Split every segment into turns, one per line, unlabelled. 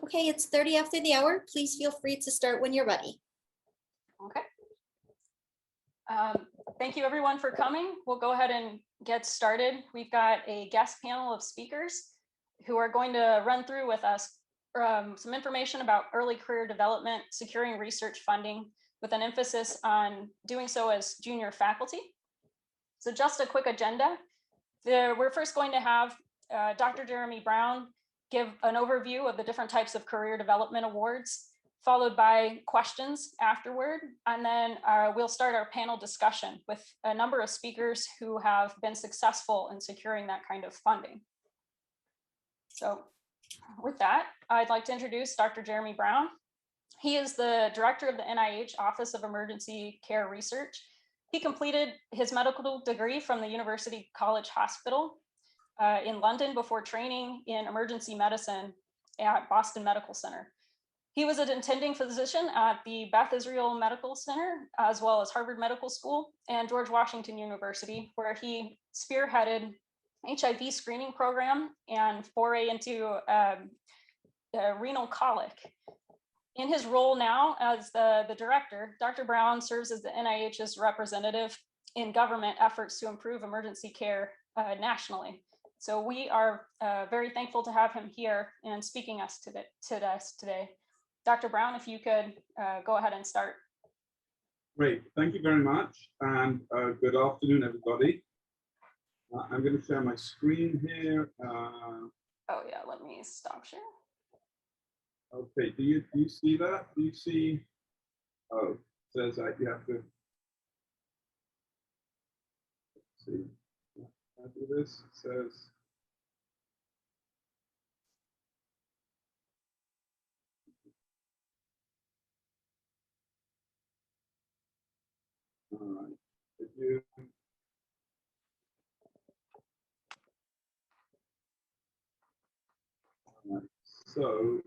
Okay, it's 30 after the hour. Please feel free to start when you're ready.
Okay. Thank you everyone for coming. We'll go ahead and get started. We've got a guest panel of speakers who are going to run through with us some information about early career development, securing research funding with an emphasis on doing so as junior faculty. So just a quick agenda. We're first going to have Dr. Jeremy Brown give an overview of the different types of career development awards, followed by questions afterward. And then we'll start our panel discussion with a number of speakers who have been successful in securing that kind of funding. So with that, I'd like to introduce Dr. Jeremy Brown. He is the director of the NIH Office of Emergency Care Research. He completed his medical degree from the University College Hospital in London before training in emergency medicine at Boston Medical Center. He was an attending physician at the Beth Israel Medical Center, as well as Harvard Medical School and George Washington University, where he spearheaded HIV screening program and foray into renal colic. In his role now as the director, Dr. Brown serves as the NIH's representative in government efforts to improve emergency care nationally. So we are very thankful to have him here and speaking to us today. Dr. Brown, if you could go ahead and start.
Great, thank you very much, and good afternoon, everybody. I'm going to share my screen here.
Oh yeah, let me stop share.
Okay, do you see that? Do you see? Oh, it says that you have to. Let's see. Can I do this? It says. All right. Did you? All right. So,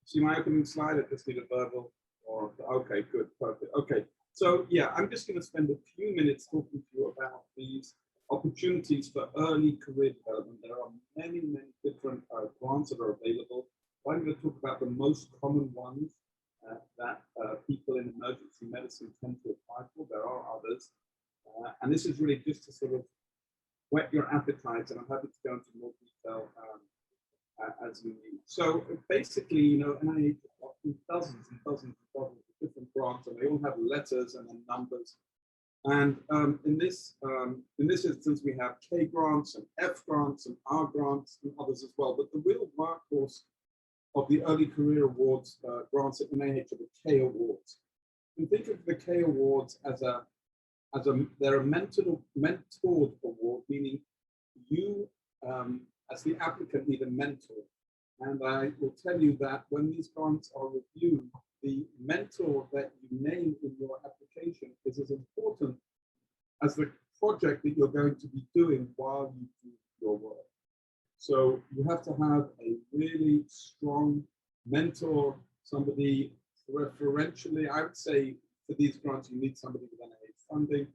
see my opening slide? I just need a verbal. Or okay, good, perfect. Okay. So yeah, I'm just going to spend a few minutes talking to you about these opportunities for early career development. There are many, many different grants that are available. I'm going to talk about the most common ones that people in emergency medicine tend to apply for. There are others. And this is really just to sort of whet your appetite, and I'm happy to go into more detail as you need. So basically, you know, NIH has got dozens and dozens and dozens of different grants, and they all have letters and then numbers. And in this instance, we have K grants and F grants and R grants and others as well. But the real workhorse of the early career awards grants at NIH are the K awards. You can think of the K awards as they're a mentored award, meaning you as the applicant need a mentor. And I will tell you that when these grants are reviewed, the mentor that you name in your application is as important as the project that you're going to be doing while you do your work. So you have to have a really strong mentor, somebody preferentially, I would say for these grants, you need somebody with NIH funding,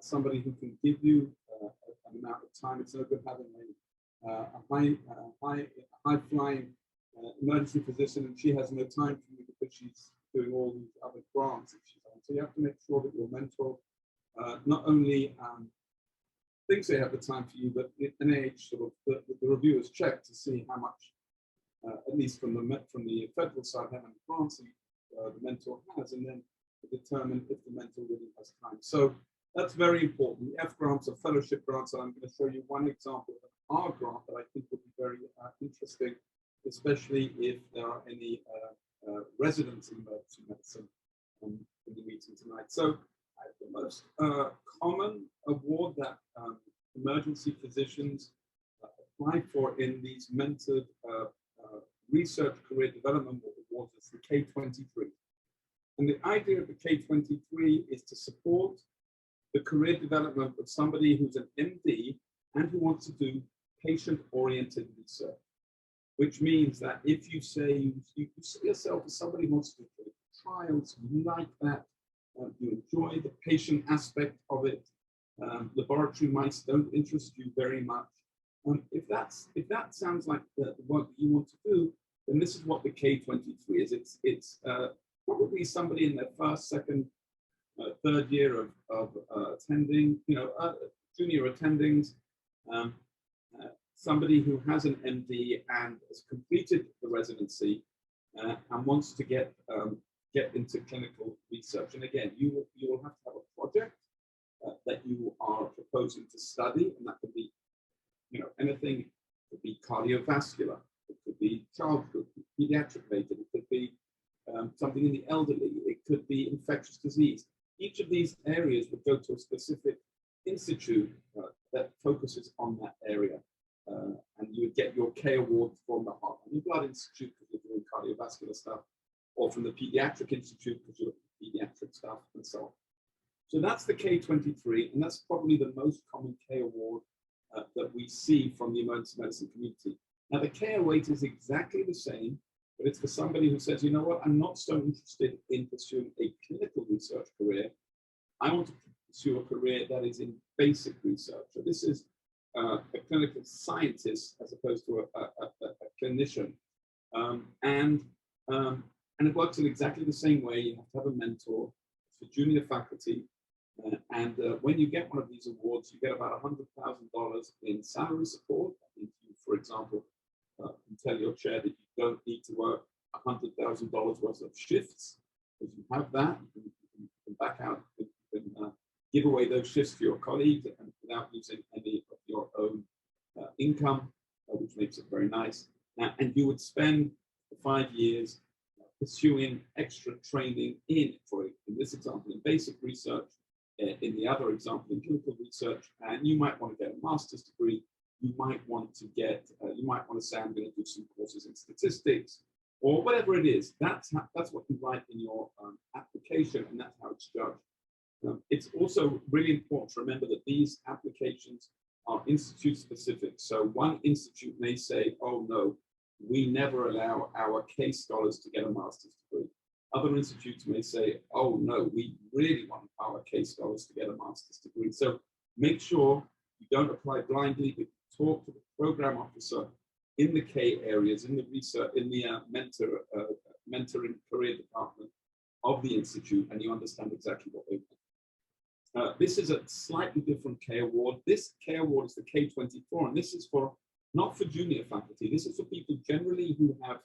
somebody who can give you an amount of time. It's no good having a high-flying emergency physician and she has no time for you because she's doing all these other grants that she's on. So you have to make sure that your mentor not only thinks they have the time for you, but the NIH sort of the reviewers check to see how much, at least from the federal side, how many grants the mentor has, and then determine if the mentor really has time. So that's very important. The F grants are fellowship grants, and I'm going to show you one example of an R grant that I think would be very interesting, especially if there are any residents in emergency medicine in the meeting tonight. So the most common award that emergency physicians apply for in these mentored research career development awards is the K23. And the idea of the K23 is to support the career development of somebody who's an MD and who wants to do patient-oriented research, which means that if you say you see yourself as somebody who wants to do trials, you like that, you enjoy the patient aspect of it, laboratory mice don't interest you very much, If that sounds like the work that you want to do, then this is what the K23 is. It's probably somebody in their first, second, third year of attending, junior attendings, somebody who has an MD and has completed the residency and wants to get into clinical research. And again, you will have to have a project that you are proposing to study, and that could be anything. It could be cardiovascular, it could be childhood, pediatric related, it could be something in the elderly, it could be infectious disease. Each of these areas would go to a specific institute that focuses on that area. And you would get your K award from the Heart and Blood Institute because you're doing cardiovascular stuff, or from the Pediatric Institute because you're doing pediatric stuff, and so on. So that's the K23, and that's probably the most common K award that we see from the emergency medicine community. Now, the K08 is exactly the same, but it's for somebody who says, you know what, I'm not so interested in pursuing a clinical research career. I want to pursue a career that is in basic research. So this is a clinical scientist as opposed to a clinician. And it works in exactly the same way. You have to have a mentor for junior faculty. And when you get one of these awards, you get about $100,000 in salary support. If you, for example, can tell your chair that you don't need to work $100,000 worth of shifts. If you have that, you can back out, you can give away those shifts to your colleagues and without using any of your own income, which makes it very nice. And you would spend 5 years pursuing extra training in this example, in basic research, in the other example, in clinical research, and you might want to get a master's degree. You might want to say, I'm going to do some courses in statistics, or whatever it is. That's what you write in your application, and that's how it's judged. It's also really important to remember that these applications are institute specific. So one institute may say, oh no, we never allow our case scholars to get a master's degree. Other institutes may say, oh no, we really want our case scholars to get a master's degree. So make sure you don't apply blindly, but talk to the program officer in the K areas, in the research, in the mentoring career department of the institute, and you understand exactly what they want. This is a slightly different K award. This K award is the K24, and this is not for junior faculty. This is for people generally who have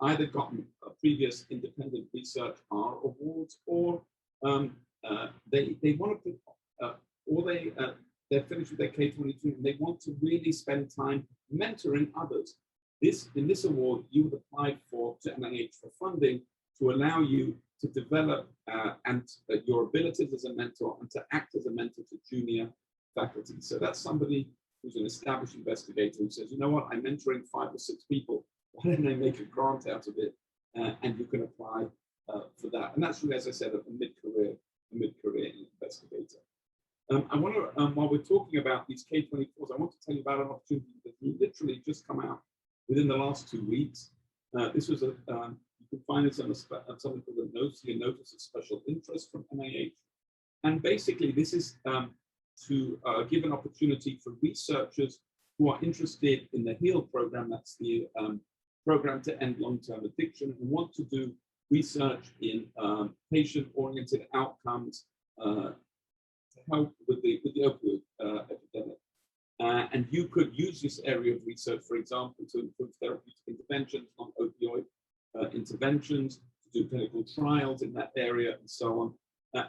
either gotten a previous independent research R awards, or they want to put, or they're finished with their K23 and they want to really spend time mentoring others. In this award, you would apply to NIH for funding to allow you to develop your abilities as a mentor and to act as a mentor to junior faculty. So that's somebody who's an established investigator who says, you know what, I'm mentoring 5 or 6 people. Why don't I make a grant out of it? And you can apply for that. And that's really, as I said, a mid-career investigator. I want to, while we're talking about these K24s, I want to tell you about an opportunity that literally just come out within the last 2 weeks. This was you can find this on something called a notice of special interest from NIH. And basically, this is to give an opportunity for researchers who are interested in the HEAL program, that's the program to end long-term addiction, and want to do research in patient-oriented outcomes to help with the opioid epidemic. And you could use this area of research, for example, to improve therapeutic interventions, non-opioid interventions, to do clinical trials in that area, and so on.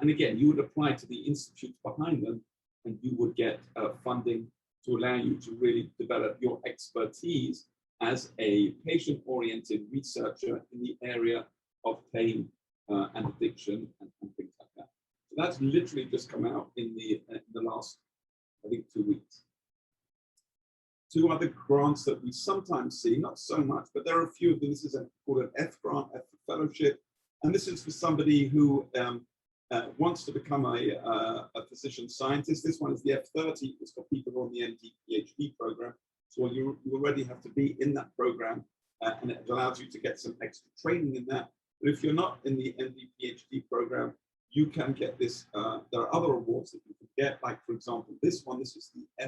And again, you would apply to the institutes behind them, and you would get funding to allow you to really develop your expertise as a patient-oriented researcher in the area of pain and addiction and things like that. So that's literally just come out in the last, I think, 2 weeks. 2 other grants that we sometimes see, not so much, but there are a few of them. This is called an F grant, F for fellowship, and this is for somebody who wants to become a physician scientist. This one is the F30. It's for people on the MD PhD program. So you already have to be in that program, and it allows you to get some extra training in that. But if you're not in the MD PhD program, you can get this. There are other awards that you can get, like, for example, this one. This is the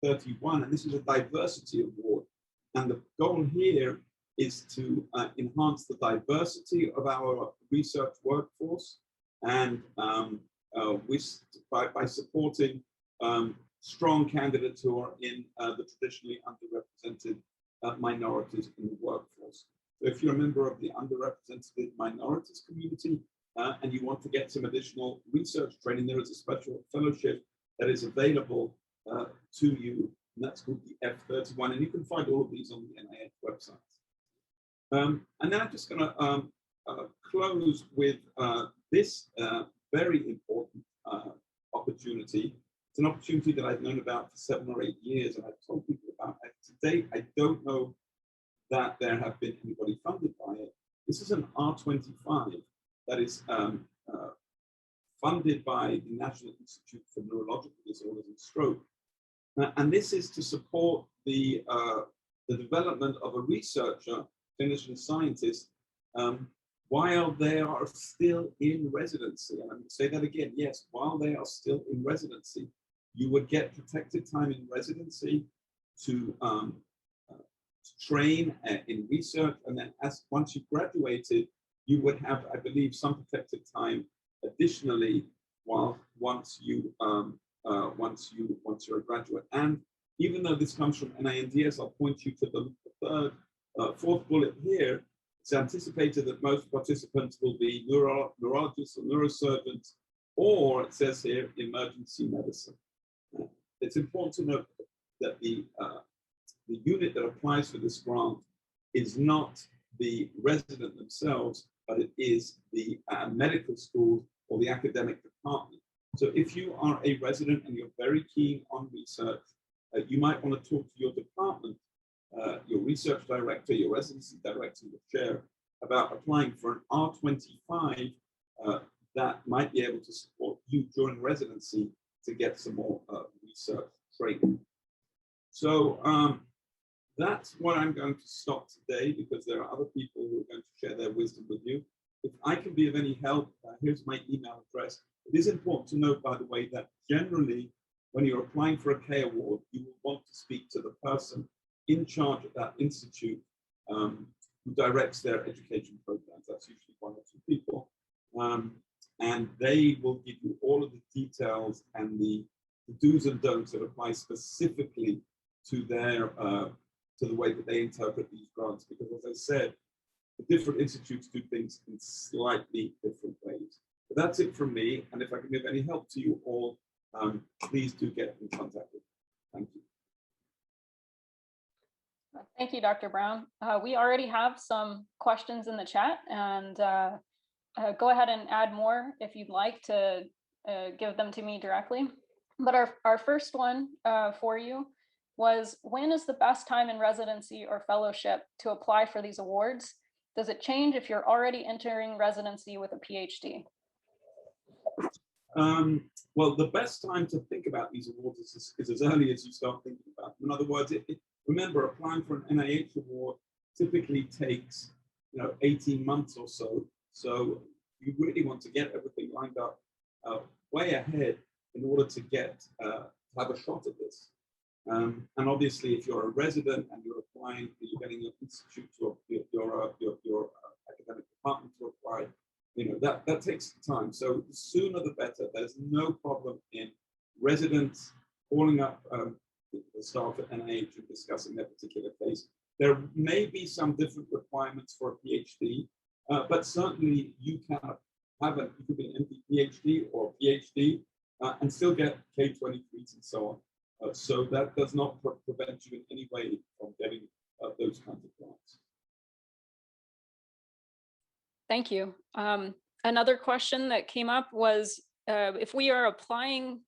F31, and this is a diversity award. And the goal here is to enhance the diversity of our research workforce, and by supporting strong candidates who are in the traditionally underrepresented minorities in the workforce. So if you're a member of the underrepresented minorities community and you want to get some additional research training, there is a special fellowship that is available to you, and that's called the F31, and you can find all of these on the NIH website. And then I'm just going to close with this very important opportunity. It's an opportunity that I've known about for 7 or 8 years, and I've told people about it. To date, I don't know that there have been anybody funded by it. This is an R25 that is funded by the National Institute for Neurological Disorders and Stroke. And this is to support the development of a researcher, clinician scientist, while they are still in residency. And I'm going to say that again, yes, while they are still in residency, you would get protected time in residency to train in research, and then once you graduated, you would have, I believe, some protected time additionally once you're a graduate. And even though this comes from NINDS, I'll point you to the fourth bullet here. It's anticipated that most participants will be neurologists or neurosurgeons, or it says here, emergency medicine. It's important to note that the unit that applies for this grant is not the resident themselves, but it is the medical school or the academic department. So if you are a resident and you're very keen on research, you might want to talk to your department, your research director, your residency director, your chair, about applying for an R25 that might be able to support you during residency to get some more research training. So that's what I'm going to stop today, because there are other people who are going to share their wisdom with you. If I can be of any help, here's my email address. It is important to note, by the way, that generally, when you're applying for a K award, you will want to speak to the person in charge of that institute who directs their education programs. That's usually 1 or 2 people. And they will give you all of the details and the do's and don'ts that apply specifically to their to the way that they interpret these grants. Because as I said, the different institutes do things in slightly different ways. But that's it from me. And if I can be of any help to you all, please do get in contact with me. Thank you.
Thank you, Dr. Brown. We already have some questions in the chat, and go ahead and add more if you'd like to give them to me directly. But our first one for you was, when is the best time in residency or fellowship to apply for these awards? Does it change if you're already entering residency with a PhD?
Well, the best time to think about these awards is as early as you start thinking about them. In other words, remember, applying for an NIH award typically takes 18 months or so. So you really want to get everything lined up way ahead in order to have a shot at this. And obviously, if you're a resident and you're applying, you're getting your institute to your academic department to apply, that takes time. So the sooner the better. There's no problem in residents calling up the staff at NIH and discussing their particular case. There may be some different requirements for a PhD, but certainly you can you could be an MD PhD or PhD and still get K23s and so on. So that does not prevent you in any way from getting those kinds of grants.
Thank you. Another question that came up was, if we are applying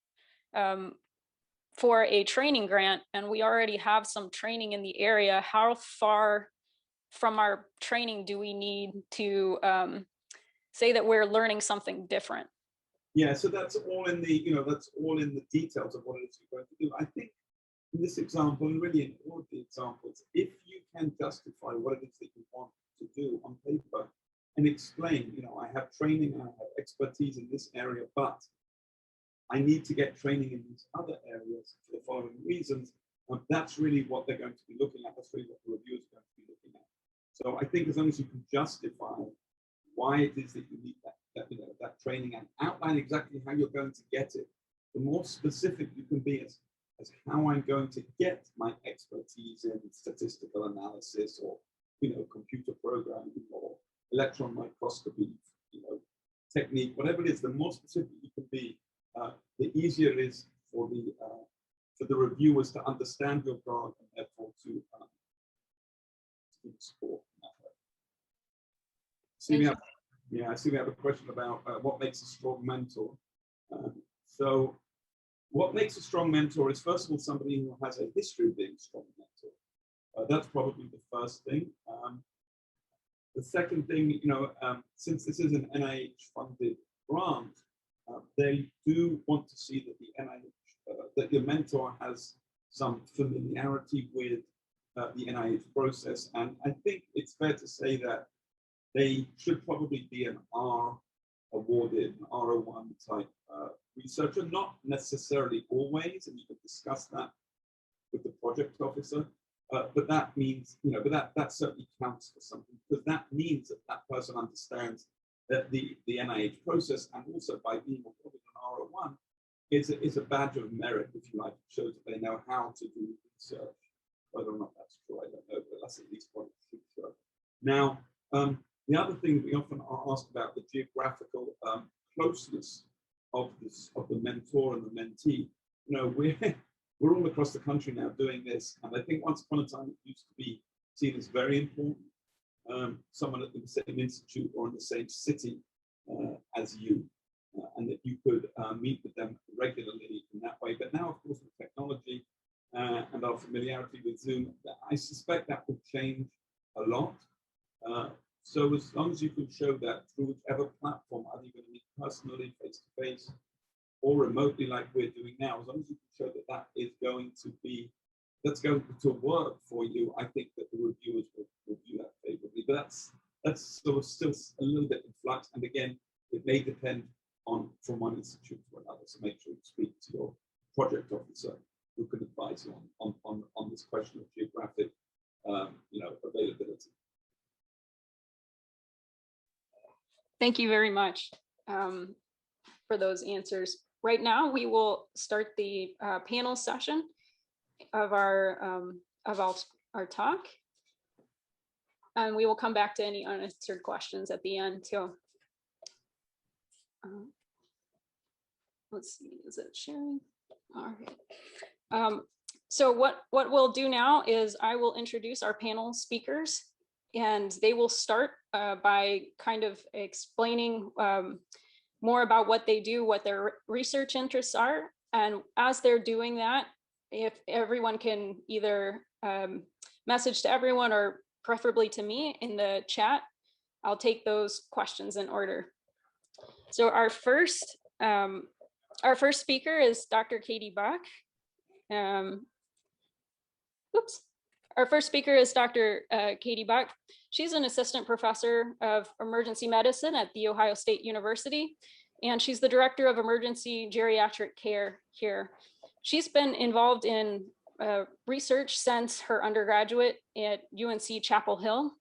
for a training grant and we already have some training in the area, how far from our training do we need to say that we're learning something different?
Yeah, so that's all in the, that's all in the details of what it is you're going to do. I think in this example, and really in all of the examples, if you can justify what it is that you want to do on paper and explain, I have training, I have expertise in this area, but I need to get training in these other areas for the following reasons, That's really what they're going to be looking at. That's really what the review is going to be looking at. So I think as long as you can justify why it is that you need that training and outline exactly how you're going to get it, the more specific you can be as how I'm going to get my expertise in statistical analysis or computer programming or electron microscopy, technique, whatever it is, the more specific you can be, the easier it is for the reviewers to understand your drug and therefore to support. I see we have a question about what makes a strong mentor. So what makes a strong mentor is, first of all, somebody who has a history of being a strong mentor. That's probably the first thing. The second thing, since this is an NIH-funded grant, they do want to see that the NIH, that your mentor has some familiarity with the NIH process. And I think it's fair to say that they should probably be an R awarded, an R01 type researcher, not necessarily always, and you can discuss that with the project officer. But that means, that certainly counts for something, because that means that that person understands that the NIH process, and also by being awarded an R01, is a badge of merit, if you like. It shows that they know how to do research. Whether or not that's true, I don't know, but that's at least what it should show. Now, the other thing we often are asked about, the geographical closeness of the mentor and the mentee. We're all across the country now doing this, and I think once upon a time it used to be seen as very important. Someone at the same institute or in the same city as you, and that you could meet with them regularly in that way. But now, of course, with technology and our familiarity with Zoom, I suspect that will change a lot. So as long as you can show that through whichever platform, either you're going to meet personally, face-to-face, or remotely like we're doing now, as long as you can show that that is going to work for you, I think that the reviewers will view that favorably. But that's sort of still a little bit in flux. And again, it may depend from one institute to another. So make sure you speak to your project officer who can advise you on this question of geographic availability.
Thank you very much for those answers. Right now, we will start the panel session of our talk, and we will come back to any unanswered questions at the end too. Let's see, is it sharing? All right. So what we'll do now is I will introduce our panel speakers, and they will start by kind of explaining more about what they do, what their research interests are. And as they're doing that, if everyone can either message to everyone or preferably to me in the chat, I'll take those questions in order. So our first speaker is Dr. Katie Bach. Our first speaker is Dr. Katie Bach. She's an assistant professor of emergency medicine at The Ohio State University, and she's the director of emergency geriatric care here. She's been involved in research since her undergraduate at UNC Chapel Hill.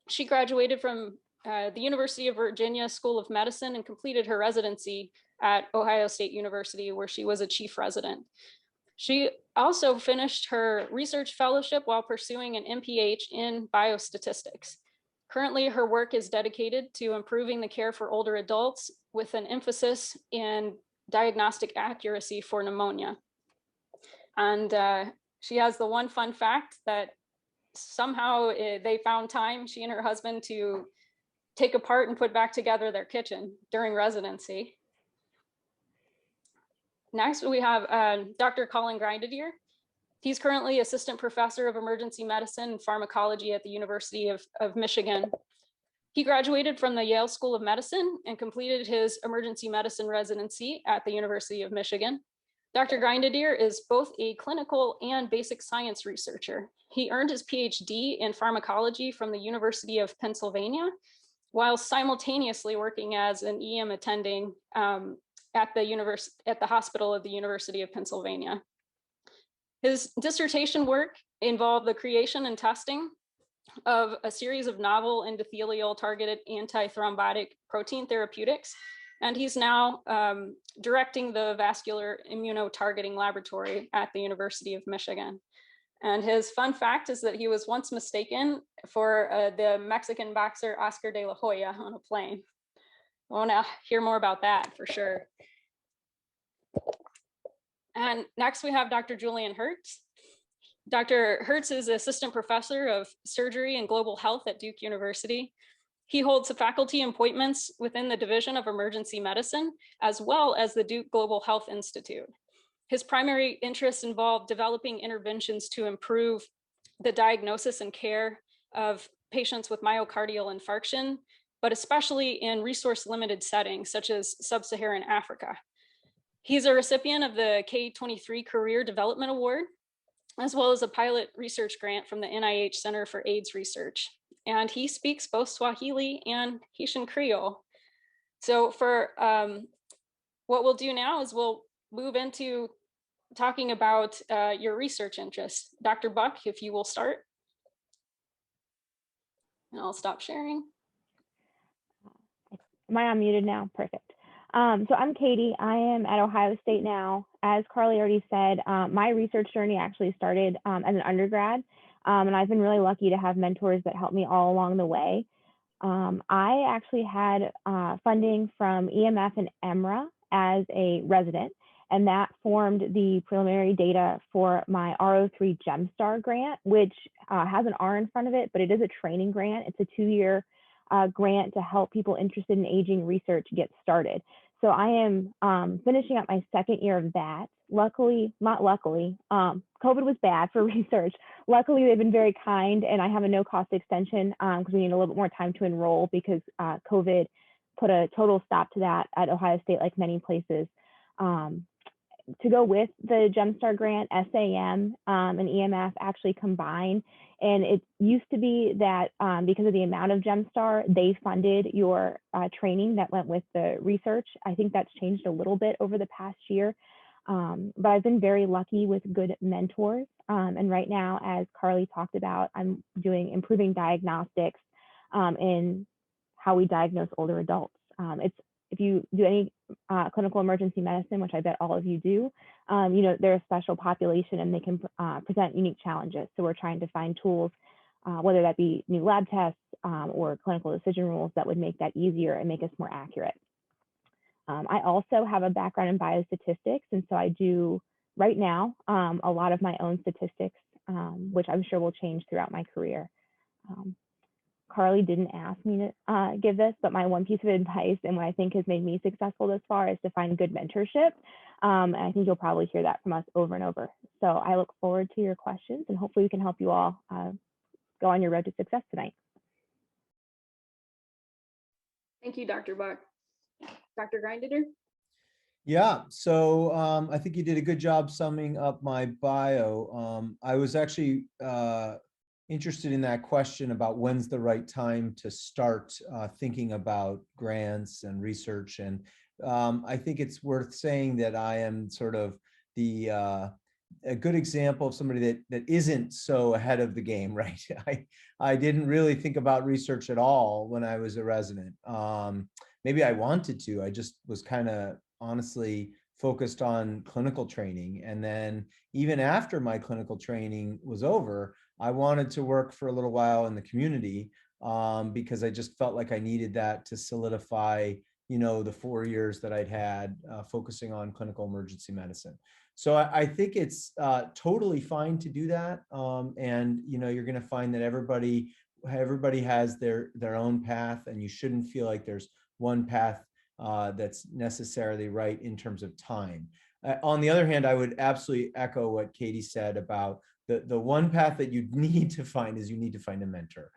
She graduated from the University of Virginia School of Medicine and completed her residency at Ohio State University, where she was a chief resident. She also finished her research fellowship while pursuing an MPH in biostatistics. Currently, her work is dedicated to improving the care for older adults with an emphasis in diagnostic accuracy for pneumonia. And she has the one fun fact that somehow they found time, she and her husband, to take apart and put back together their kitchen during residency. Next, we have Dr. Colin Grindadier. He's currently assistant professor of emergency medicine and pharmacology at the University of Michigan. He graduated from the Yale School of Medicine and completed his emergency medicine residency at the University of Michigan. Dr. Grindadier is both a clinical and basic science researcher. He earned his PhD in pharmacology from the University of Pennsylvania, while simultaneously working as an EM attending at the hospital of the University of Pennsylvania. His dissertation work involved the creation and testing of a series of novel endothelial targeted antithrombotic protein therapeutics. And he's now directing the vascular immunotargeting laboratory at the University of Michigan. And his fun fact is that he was once mistaken for the Mexican boxer Oscar de la Hoya on a plane. I want to hear more about that for sure. And next we have Dr. Julian Hertz. Dr. Hertz is assistant professor of surgery and global health at Duke University. He holds faculty appointments within the Division of Emergency Medicine, as well as the Duke Global Health Institute. His primary interests involve developing interventions to improve the diagnosis and care of patients with myocardial infarction, but especially in resource-limited settings, such as sub-Saharan Africa. He's a recipient of the K23 Career Development Award, as well as a pilot research grant from the NIH Center for AIDS Research. And he speaks both Swahili and Haitian Creole. So for what we'll do now is we'll move into talking about your research interests. Dr. Buck, if you will start. And I'll stop sharing.
Am I unmuted now? Perfect. So I'm Katie. I am at Ohio State now. As Carly already said, my research journey actually started as an undergrad, and I've been really lucky to have mentors that helped me all along the way. I actually had funding from EMF and EMRA as a resident, and that formed the preliminary data for my RO3 GEMSTAR grant, which has an R in front of it, but it is a training grant. It's a 2-year grant to help people interested in aging research get started. So I am finishing up my 2nd year of that. Luckily, not luckily, COVID was bad for research. Luckily, they've been very kind, and I have a no-cost extension because we need a little bit more time to enroll because COVID put a total stop to that at Ohio State, like many places. To go with the GEMSTAR grant, SAM and EMF actually combine. And it used to be that because of the amount of GEMSTAR, they funded your training that went with the research. I think that's changed a little bit over the past year. But I've been very lucky with good mentors. And right now, as Carly talked about, I'm doing improving diagnostics in how we diagnose older adults. If you do any clinical emergency medicine, which I bet all of you do, you know, they're a special population and they can present unique challenges. So we're trying to find tools, whether that be new lab tests or clinical decision rules that would make that easier and make us more accurate. I also have a background in biostatistics, and so I do right now a lot of my own statistics, which I'm sure will change throughout my career. Carly didn't ask me to give this, but my one piece of advice and what I think has made me successful this far is to find good mentorship. And I think you'll probably hear that from us over and over. So I look forward to your questions, and hopefully we can help you all go on your road to success tonight.
Thank you, Dr. Buck. Dr. Grindeder?
Yeah, so I think you did a good job summing up my bio. I was actually interested in that question about when's the right time to start thinking about grants and research. And I think it's worth saying that I am sort of a good example of somebody that isn't so ahead of the game, right? I didn't really think about research at all when I was a resident. Maybe I wanted to, I just was kind of honestly focused on clinical training. And then even after my clinical training was over, I wanted to work for a little while in the community because I just felt like I needed that to solidify, you know, the 4 years that I'd had focusing on clinical emergency medicine. So I think it's totally fine to do that. And, you know, you're going to find that everybody has their own path, and you shouldn't feel like there's one path that's necessarily right in terms of time. On the other hand, I would absolutely echo what Katie said about the one path that you need to find is you need to find a mentor.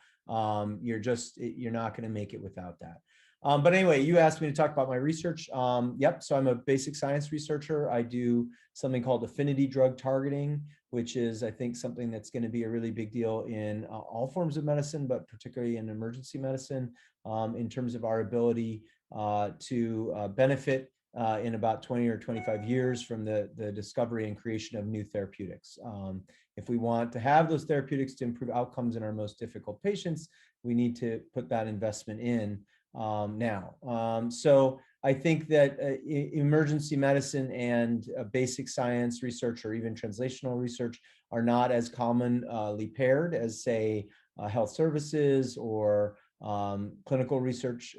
You're not going to make it without that. But anyway, you asked me to talk about my research. Yep, so I'm a basic science researcher. I do something called affinity drug targeting, which is, I think, something that's going to be a really big deal in all forms of medicine, but particularly in emergency medicine, in terms of our ability to benefit in about 20 or 25 years from the discovery and creation of new therapeutics. If we want to have those therapeutics to improve outcomes in our most difficult patients, we need to put that investment in now. So I think that emergency medicine and basic science research or even translational research are not as commonly paired as, say, health services or clinical research.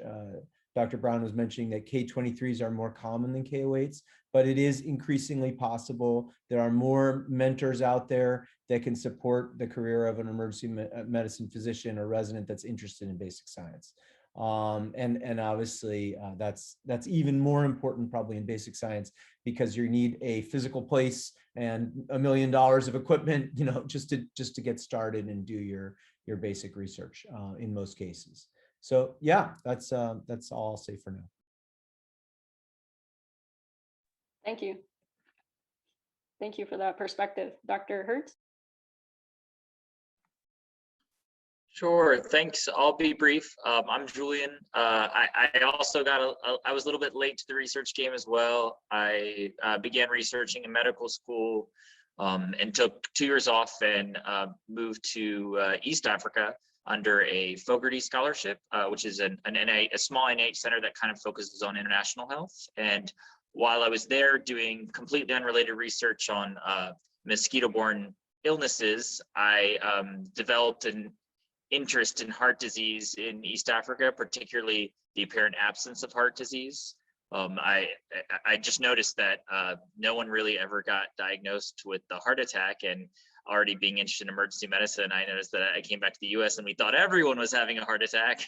Dr. Brown was mentioning that K23s are more common than K08s, but it is increasingly possible. There are more mentors out there that can support the career of an emergency medicine physician or resident that's interested in basic science. And obviously that's even more important probably in basic science, because you need a physical place and $1 million of equipment, you know, just to get started and do your basic research in most cases. So yeah, that's all I'll say for now.
Thank you. Thank you for that perspective. Dr. Hertz?
Sure, thanks. I'll be brief. I'm Julian. I also I was a little bit late to the research game as well. I began researching in medical school and took 2 years off and moved to East Africa under a Fogarty Scholarship, which is a small NIH center that kind of focuses on international health. And while I was there doing completely unrelated research on mosquito-borne illnesses, I developed an interest in heart disease in East Africa, particularly the apparent absence of heart disease. I just noticed that no one really ever got diagnosed with the heart attack, and already being interested in emergency medicine, I noticed that I came back to the US and we thought everyone was having a heart attack.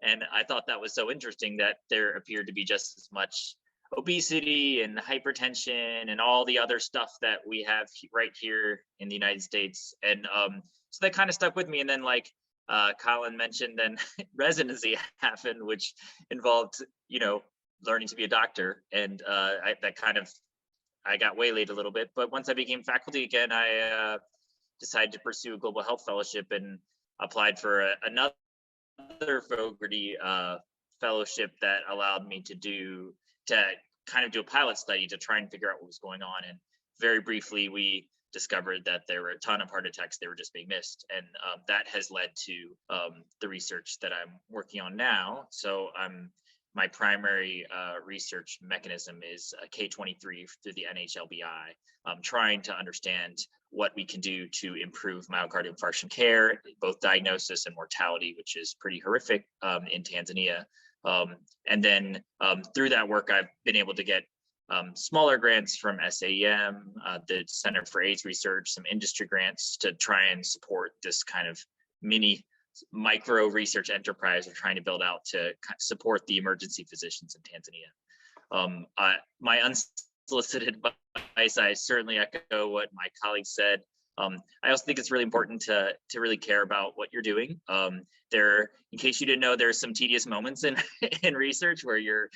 And I thought that was so interesting that there appeared to be just as much obesity and hypertension and all the other stuff that we have right here in the United States. And so that kind of stuck with me. And then like Colin mentioned, then residency happened, which involved, you know, learning to be a doctor. And I got waylaid a little bit, but once I became faculty again, I decided to pursue a global health fellowship and applied for another Fogarty fellowship that allowed me to kind of do a pilot study to try and figure out what was going on. And very briefly, we discovered that there were a ton of heart attacks that were just being missed. And that has led to the research that I'm working on now. So my primary research mechanism is K23 through the NHLBI, trying to understand what we can do to improve myocardial infarction care, both diagnosis and mortality, which is pretty horrific in Tanzania. And then through that work, I've been able to get smaller grants from SAEM, the Center for AIDS Research, some industry grants to try and support this kind of micro research enterprise we're trying to build out to support the emergency physicians in Tanzania. My unsolicited advice, I certainly echo what my colleagues said. I also think it's really important to really care about what you're doing. In case you didn't know, there's some tedious moments in research where you're,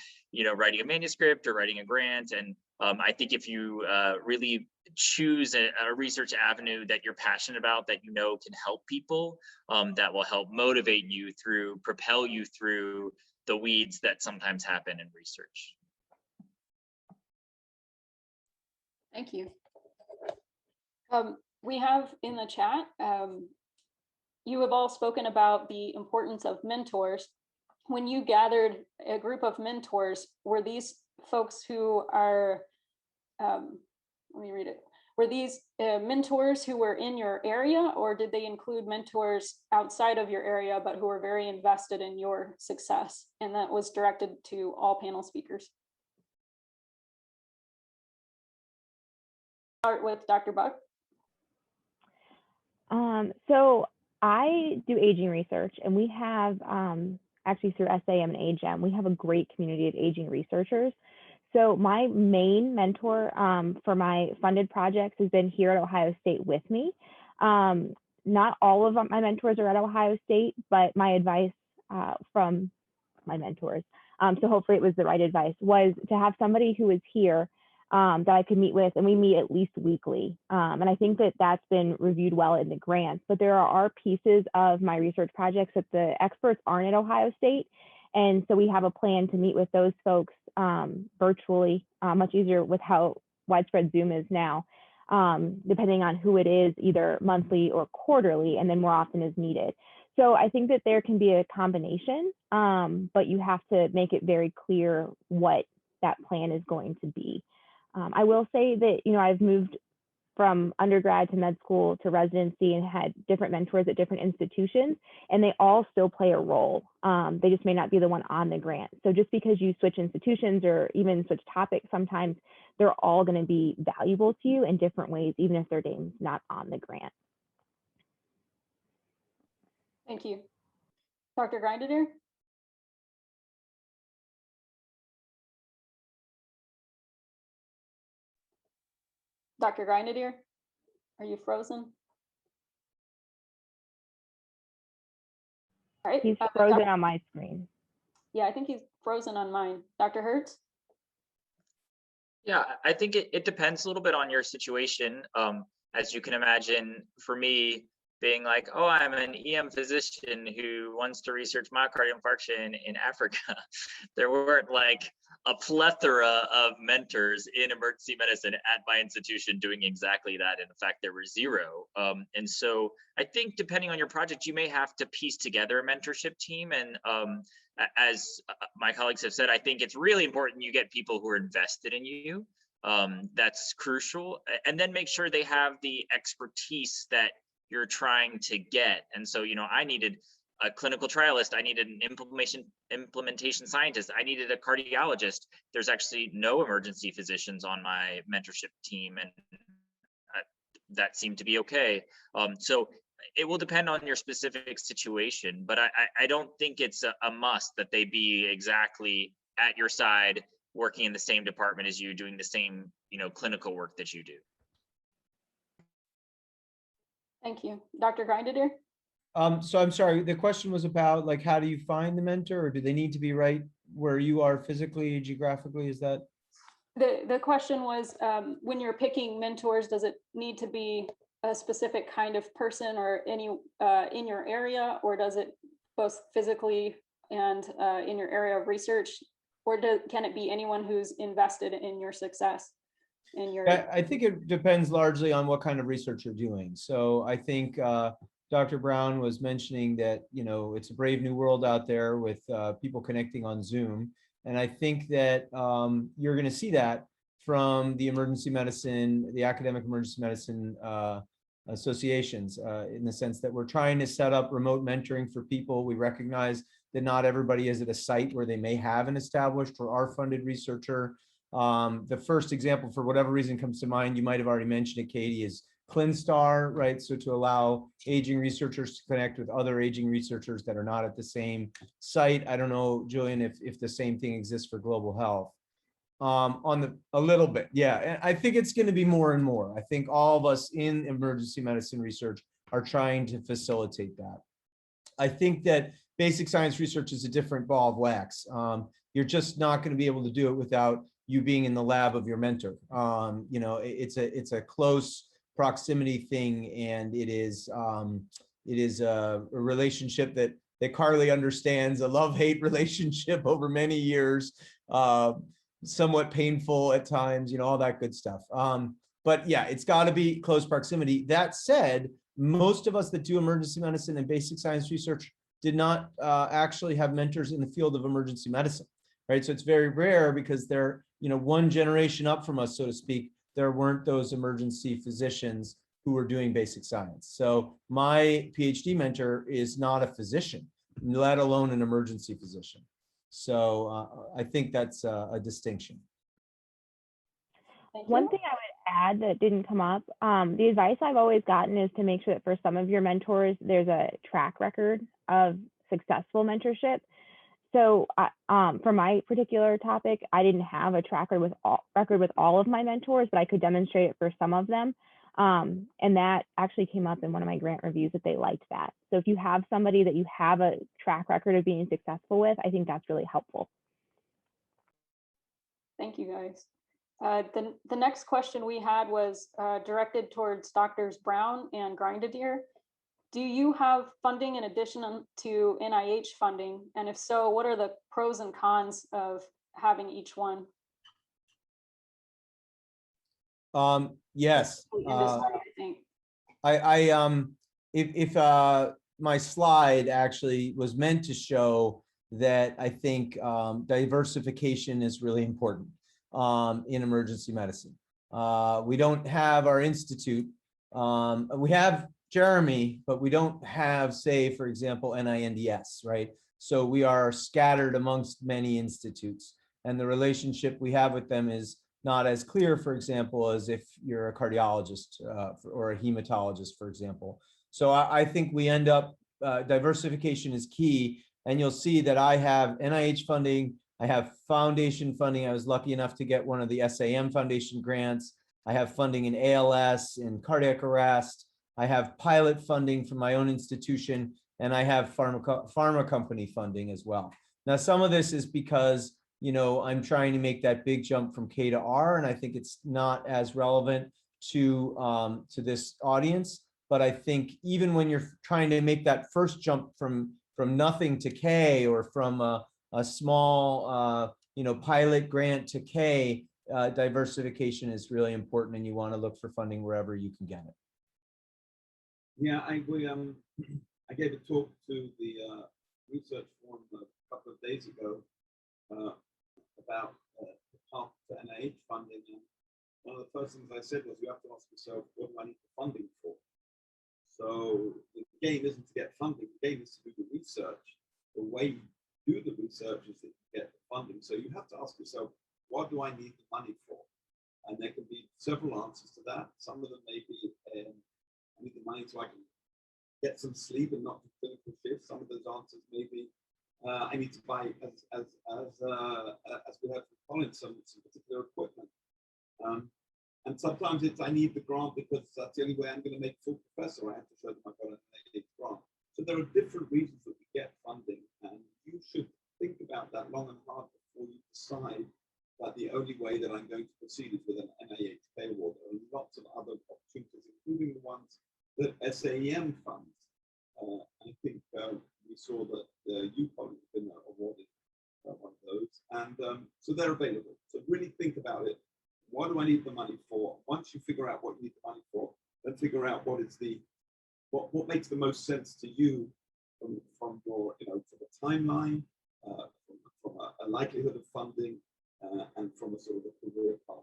writing a manuscript or writing a grant. And I think if you really choose a research avenue that you're passionate about, that can help people, that will help motivate you propel you through the weeds that sometimes happen in research.
Thank you. We have in the chat, you have all spoken about the importance of mentors. When you gathered a group of mentors, were these folks who are, let me read it. Were these mentors who were in your area, or did they include mentors outside of your area, but who were very invested in your success? And that was directed to all panel speakers. Start with Dr. Buck.
So I do aging research, and we have actually through SAM and AGEM, we have a great community of aging researchers. So my main mentor for my funded projects has been here at Ohio State with me. Not all of my mentors are at Ohio State, but my advice from my mentors, so hopefully it was the right advice, was to have somebody who is here that I could meet with, and we meet at least weekly. And I think that that's been reviewed well in the grants, but there are pieces of my research projects that the experts aren't at Ohio State. And so we have a plan to meet with those folks virtually, much easier with how widespread Zoom is now, depending on who it is, either monthly or quarterly, and then more often as needed. So I think that there can be a combination, but you have to make it very clear what that plan is going to be. I will say that, I've moved from undergrad to med school to residency and had different mentors at different institutions, and they all still play a role. They just may not be the one on the grant. So just because you switch institutions or even switch topics, sometimes they're all going to be valuable to you in different ways, even if their name's not on the grant.
Thank you. Dr. Grindeder? Dr. Grindeder, are you frozen? All right.
He's frozen on my screen.
Yeah, I think he's frozen on mine. Dr. Hertz?
Yeah, I think it depends a little bit on your situation. As you can imagine, for me, being like, oh, I'm an EM physician who wants to research myocardial infarction in Africa. There weren't like a plethora of mentors in emergency medicine at my institution doing exactly that. In fact, there were zero. And so I think depending on your project, you may have to piece together a mentorship team. And as my colleagues have said, I think it's really important you get people who are invested in you. That's crucial. And then make sure they have the expertise that you're trying to get. And so, I needed a clinical trialist, I needed an implementation scientist, I needed a cardiologist. There's actually no emergency physicians on my mentorship team, and that seemed to be okay. So it will depend on your specific situation, but I don't think it's a must that they be exactly at your side, working in the same department as you, doing the same, clinical work that you do.
Thank you. Dr. Grindeder?
So I'm sorry, the question was about like, how do you find the mentor, or do they need to be right where you are physically, geographically? Is that?
The question was, when you're picking mentors, does it need to be a specific kind of person or any in your area, or does it both physically and in your area of research, or can it be anyone who's invested in your success?
I think it depends largely on what kind of research you're doing. So I think Dr. Brown was mentioning that, it's a brave new world out there with people connecting on Zoom. And I think that you're going to see that from the emergency medicine, the academic emergency medicine associations, in the sense that we're trying to set up remote mentoring for people. We recognize that not everybody is at a site where they may have an established or are funded researcher. The first example, for whatever reason, comes to mind, you might have already mentioned it, Katie, is ClinStar, right? So to allow aging researchers to connect with other aging researchers that are not at the same site. I don't know, Julian, if the same thing exists for global health. A little bit, yeah. And I think it's going to be more and more. I think all of us in emergency medicine research are trying to facilitate that. I think that basic science research is a different ball of wax. You're just not going to be able to do it without you being in the lab of your mentor. It's a close proximity thing, and it is a relationship that Carly understands, a love-hate relationship over many years, somewhat painful at times, all that good stuff. But yeah, it's got to be close proximity. That said, most of us that do emergency medicine and basic science research did not actually have mentors in the field of emergency medicine, right? So it's very rare because they're, one generation up from us, so to speak, there weren't those emergency physicians who were doing basic science. So my PhD mentor is not a physician, let alone an emergency physician. So I think that's a distinction.
One thing I would add that didn't come up, the advice I've always gotten is to make sure that for some of your mentors, there's a track record of successful mentorship. So for my particular topic, I didn't have a track record with all of my mentors, but I could demonstrate it for some of them. And that actually came up in one of my grant reviews that they liked that. So if you have somebody that you have a track record of being successful with, I think that's really helpful.
Thank you, guys. The next question we had was directed towards Doctors Brown and Grindeder. do you have funding in addition to NIH funding? And if so, what are the pros and cons of having each one?
Yes.
Industry, I think.
If my slide actually was meant to show that I think diversification is really important in emergency medicine. We don't have our institute. We have Jeremy, but we don't have, say, for example, NINDS, right? So we are scattered amongst many institutes, and the relationship we have with them is not as clear, for example, as if you're a cardiologist or a hematologist, for example. So I think we end up, diversification is key, and you'll see that I have NIH funding, I have foundation funding. I was lucky enough to get one of the SAM Foundation grants. I have funding in ALS, in cardiac arrest. I have pilot funding from my own institution, and I have pharma company funding as well. Now, some of this is because, you know, I'm trying to make that big jump from K to R, and I think it's not as relevant to this audience. But I think even when you're trying to make that first jump from nothing to K, or from a small you know, pilot grant to K, diversification is really important, and you want to look for funding wherever you can get it.
Yeah, I agree. I gave a talk to the research forum a couple of days ago about the path to NIH funding, and one of the first things I said was, you have to ask yourself, what do I need the funding for? So the game isn't to get funding, the game is to do the research. The way you do the research is that you get the funding. So you have to ask yourself, what do I need the money for? And there can be several answers to that. Some of them may be, I need the money so I can get some sleep and not do clinical shifts. Some of those answers may be, I need to buy, as we heard from Colin, some particular equipment. And sometimes it's, I need the grant because that's the only way I'm going to make full professor. I have to show them I've got an NIH grant. So there are different reasons that we get funding, and you should think about that long and hard before you decide that the only way that I'm going to proceed is with an NIH pay award. There are lots of other opportunities, including the ones that SAEM funds. I think we saw that UConn has been awarded one of those, and so they're available. So really think about it. What do I need the money for? Once you figure out what you need the money for, then figure out what is the what makes the most sense to you from your, you know, from a timeline, from a likelihood of funding, and from a sort of a career pathway.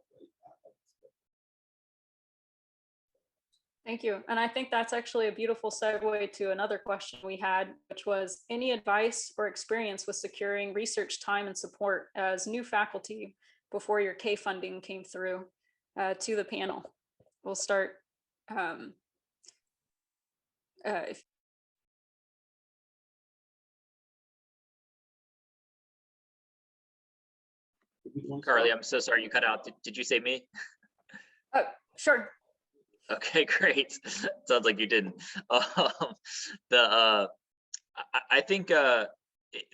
Thank you. And I think that's actually a beautiful segue to another question we had, which was any advice or experience with securing research time and support as new faculty before your K funding came through, to the panel. We'll start.
Carly, I'm so sorry you cut out. Did you say me?
Sure.
Okay, great. Sounds like you didn't. I think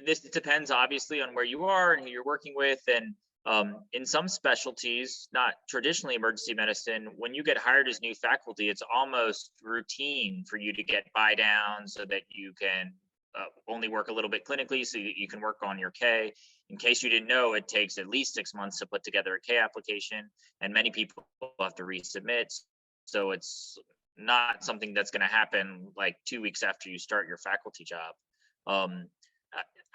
this depends obviously on where you are and who you're working with, and in some specialties, not traditionally emergency medicine, when you get hired as new faculty, it's almost routine for you to get buy down so that you can only work a little bit clinically, so you can work on your K. In case you didn't know, it takes at least 6 months to put together a K application, and many people have to resubmit. So it's not something that's going to happen like 2 weeks after you start your faculty job.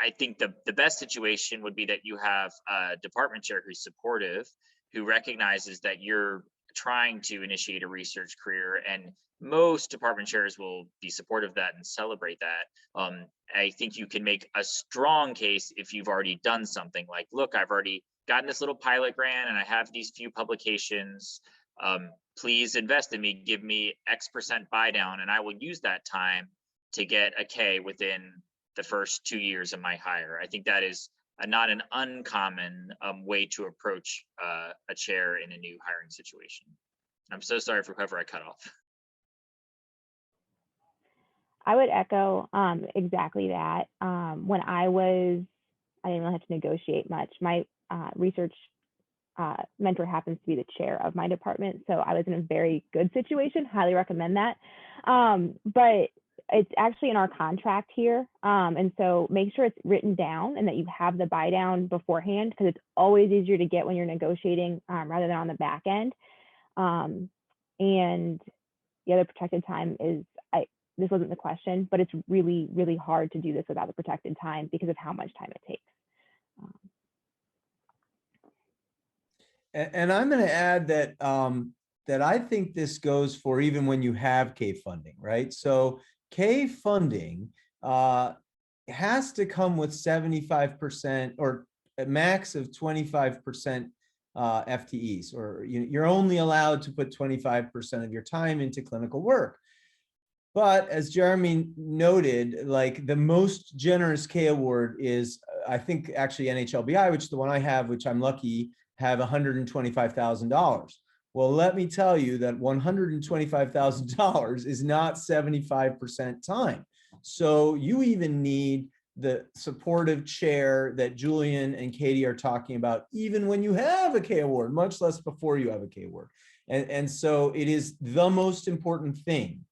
I think the best situation would be that you have a department chair who's supportive, who recognizes that you're trying to initiate a research career, and most department chairs will be supportive of that and celebrate that. I think you can make a strong case if you've already done something like, look, I've already gotten this little pilot grant and I have these few publications. Please invest in me, give me X% buy down, and I will use that time to get a K within the first 2 years of my hire. I think that is not an uncommon way to approach a chair in a new hiring situation. I'm so sorry for whoever I cut off.
I would echo exactly that. When I didn't really have to negotiate much. My research mentor happens to be the chair of my department, so I was in a very good situation. Highly recommend that. But it's actually in our contract here. And so make sure it's written down and that you have the buy down beforehand, because it's always easier to get when you're negotiating rather than on the back end. And the other protected time is, this wasn't the question, but it's really, really hard to do this without the protected time because of how much time it takes.
And I'm going to add that that I think this goes for even when you have K funding, right? So K funding has to come with 75% or a max of 25% FTEs, or you're only allowed to put 25% of your time into clinical work. But as Jeremy noted, like the most generous K award is, I think actually NHLBI, which is the one I have, which I'm lucky, have $125,000. Well, let me tell you that $125,000 is not 75% time. So you even need the supportive chair that Julian and Katie are talking about, even when you have a K award, much less before you have a K award. And so it is the most important thing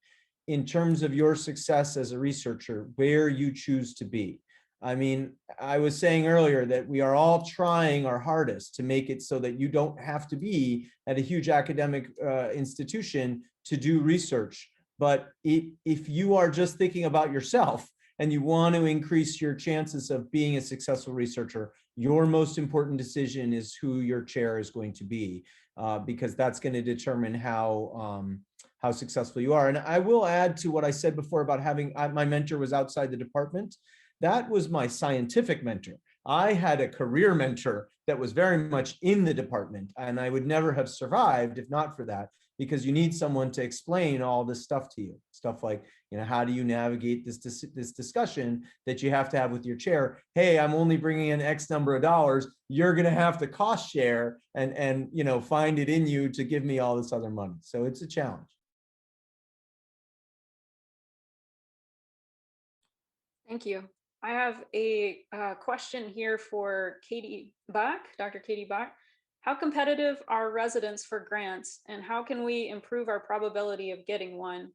in terms of your success as a researcher, where you choose to be. I mean, I was saying earlier that we are all trying our hardest to make it so that you don't have to be at a huge academic institution to do research. But if you are just thinking about yourself and you want to increase your chances of being a successful researcher, your most important decision is who your chair is going to be, because that's going to determine how successful you are. And I will add to what I said before about having, my mentor was outside the department. That was my scientific mentor. I had a career mentor that was very much in the department, and I would never have survived if not for that, because you need someone to explain all this stuff to you. Stuff like, how do you navigate this discussion that you have to have with your chair? Hey, I'm only bringing in X number of dollars. You're going to have to cost share and find it in you to give me all this other money. So it's a challenge.
Thank you. I have a question here for Katie Bach, Dr. Katie Bach. How competitive are residents for grants, and how can we improve our probability of getting one,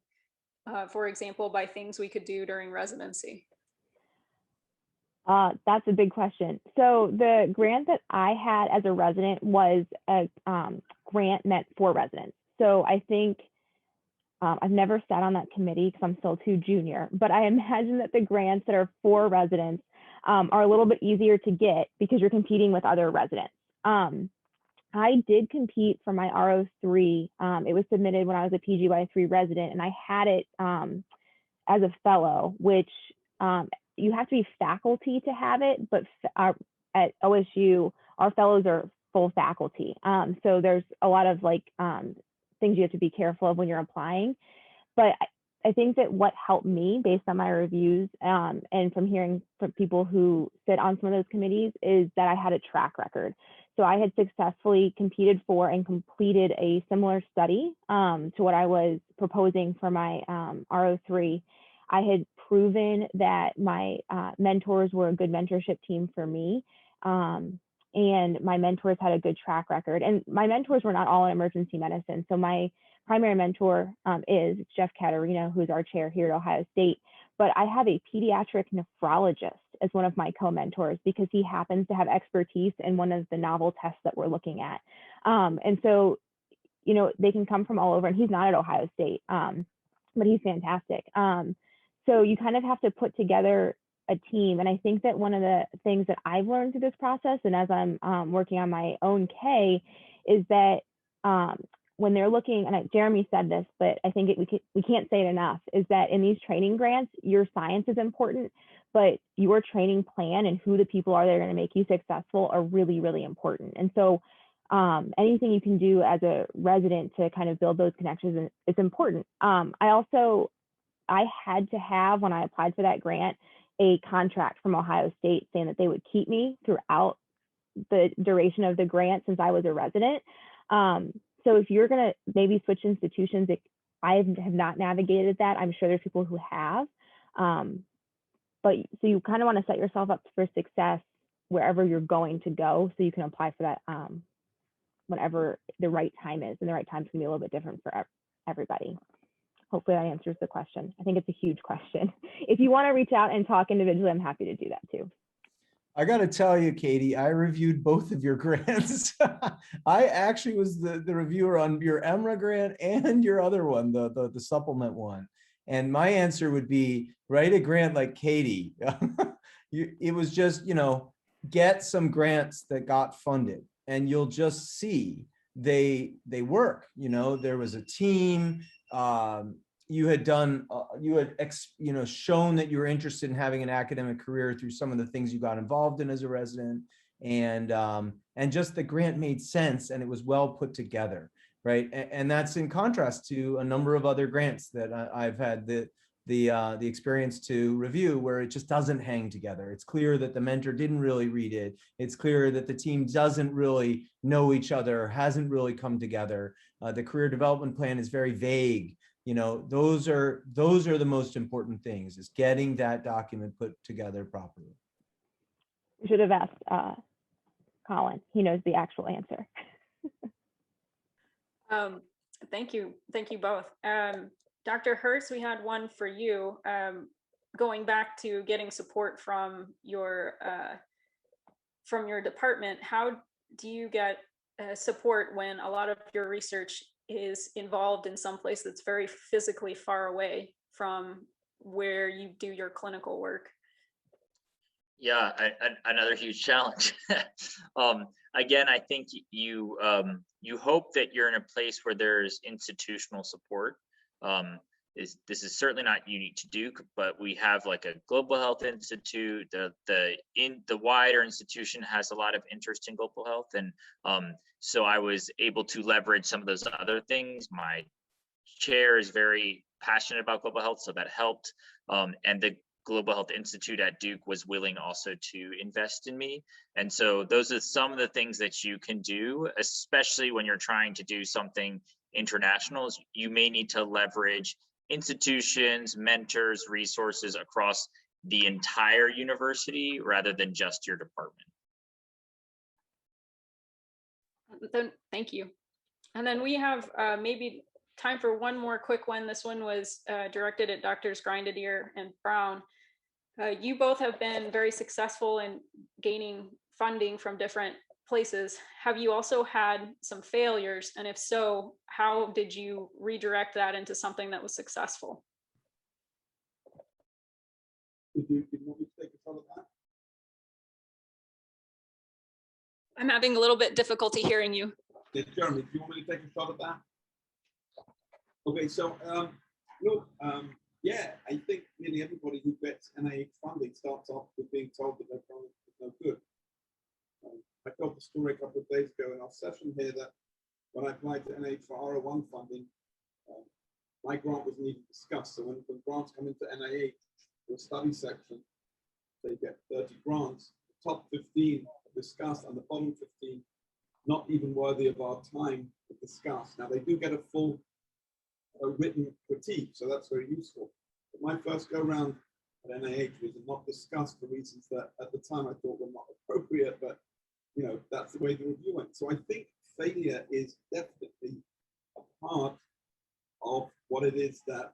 for example, by things we could do during residency?
That's a big question. So the grant that I had as a resident was a grant meant for residents. So I think I've never sat on that committee because I'm still too junior, but I imagine that the grants that are for residents are a little bit easier to get because you're competing with other residents. I did compete for my RO3. It was submitted when I was a PGY3 resident, and I had it as a fellow, which you have to be faculty to have it, but at OSU, our fellows are full faculty. So there's a lot of things you have to be careful of when you're applying. But I think that what helped me based on my reviews and from hearing from people who sit on some of those committees is that I had a track record. So I had successfully competed for and completed a similar study to what I was proposing for my RO3. I had proven that my mentors were a good mentorship team for me. And my mentors had a good track record. And my mentors were not all in emergency medicine. So my primary mentor is Jeff Caterino, who's our chair here at Ohio State. But I have a pediatric nephrologist as one of my co-mentors because he happens to have expertise in one of the novel tests that we're looking at. And so, they can come from all over, and he's not at Ohio State, but he's fantastic. So you kind of have to put together a team. And I think that one of the things that I've learned through this process, and as I'm working on my own K, is that when they're looking, and Jeremy said this, but I think we can't say it enough, is that in these training grants, your science is important, but your training plan and who the people are that are going to make you successful are really, really important. And so anything you can do as a resident to kind of build those connections is important. I had to have, when I applied for that grant, a contract from Ohio State saying that they would keep me throughout the duration of the grant since I was a resident. So if you're going to maybe switch institutions, I have not navigated that. I'm sure there's people who have. But so you kind of want to set yourself up for success wherever you're going to go so you can apply for that whenever the right time is. And the right time is going to be a little bit different for everybody. hopefully that answers the question. I think it's a huge question. If you want to reach out and talk individually, I'm happy to do that too.
I got to tell you, Katie, I reviewed both of your grants. I actually was the reviewer on your EMRA grant and your other one, the supplement one. And my answer would be write a grant like Katie. It was just, get some grants that got funded and you'll just see they work. There was a team. You had done, shown that you were interested in having an academic career through some of the things you got involved in as a resident, and just the grant made sense and it was well put together, right? And that's in contrast to a number of other grants that I've had the experience to review, where it just doesn't hang together. It's clear that the mentor didn't really read it. It's clear that the team doesn't really know each other, hasn't really come together. The career development plan is very vague. Those are the most important things, is getting that document put together properly.
We should have asked Colin. He knows the actual answer.
Thank you both. Dr. Hertz, we had one for you. Going back to getting support from your department, how do you get support when a lot of your research is involved in some place that's very physically far away from where you do your clinical work?
Yeah, another huge challenge. Again, I think you hope that you're in a place where there's institutional support. This is certainly not unique to Duke, but we have like a global health institute. The wider institution has a lot of interest in global health, and so I was able to leverage some of those other things. My chair is very passionate about global health, so that helped. And the Global Health Institute at Duke was willing also to invest in me. And so those are some of the things that you can do, especially when you're trying to do something international. You may need to leverage institutions, mentors, resources across the entire university rather than just your department.
Thank you. And then we have maybe time for one more quick one. This one was directed at Drs. Grindadier and Brown. You both have been very successful in gaining funding from different places. Have you also had some failures? And if so, how did you redirect that into something that was successful?
Did you want me to take a shot at that?
I'm having a little bit difficulty hearing you.
Yeah, Jeremy, do you want me to take a shot at that? Okay, so look, yeah, I think nearly everybody who gets NIH funding starts off with being told that their funding is no good. I told the story a couple of days ago in our session here that when I applied to NIH for R01 funding, my grant was needed to discuss. So when grants come into NIH, the study section, they get 30 grants. The top 15 are discussed, and the bottom 15 not even worthy of our time to discuss. Now they do get a full written critique, so that's very useful. But my first go round at NIH was not discussed for reasons that at the time I thought were not appropriate, but that's the way the review went. So I think failure is definitely a part of what it is that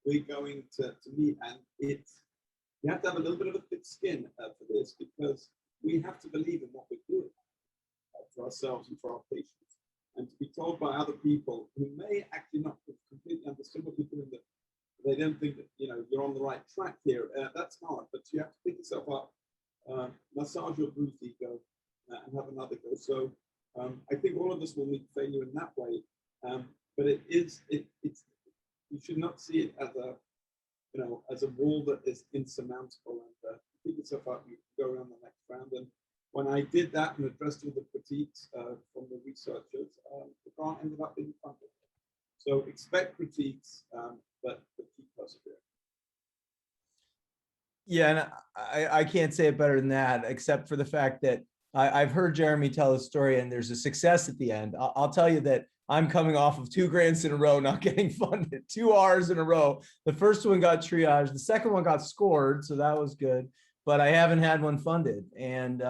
we're going to meet, and you have to have a little bit of a thick skin for this, because we have to believe in what we're doing for ourselves and for our patients. And to be told by other people who may actually not have completely understood what you're doing, that they don't think that you're on the right track here, that's hard. But you have to pick yourself up, massage your bruised ego, and have another go. So I think all of us will meet failure in that way. But it's you should not see it as a wall that is insurmountable. And pick yourself up, you go around the next round. And when I did that and addressed all the critiques from the researchers, the grant ended up being funded. So expect critiques, but keep persevering.
Yeah, and I can't say it better than that, except for the fact that I've heard Jeremy tell the story and there's a success at the end. I'll tell you that I'm coming off of 2 grants in a row, not getting funded, 2 R's in a row. The first one got triaged, the second one got scored, so that was good, but I haven't had one funded. And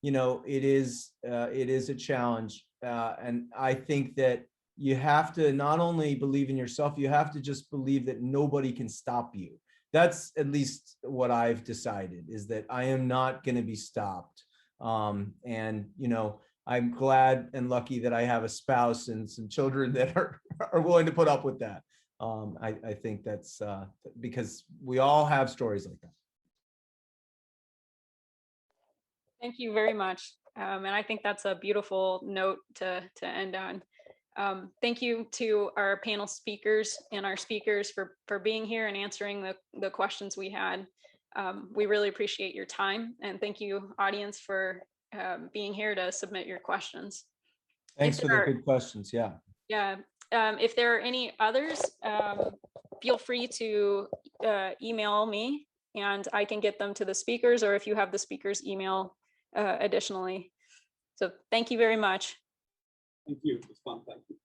it is a challenge. And I think that, you have to not only believe in yourself, you have to just believe that nobody can stop you. That's at least what I've decided, is that I am not going to be stopped. And, you know, I'm glad and lucky that I have a spouse and some children that are willing to put up with that. I think that's because we all have stories like that.
Thank you very much. And I think that's a beautiful note to end on. Thank you to our panel speakers and our speakers for being here and answering the questions we had. We really appreciate your time, and thank you, audience, for being here to submit your questions.
Thanks for the good questions. Yeah.
Yeah. If there are any others, feel free to email me and I can get them to the speakers, or if you have the speakers email additionally. So thank you very much.
Thank you. It was fun. Thank you.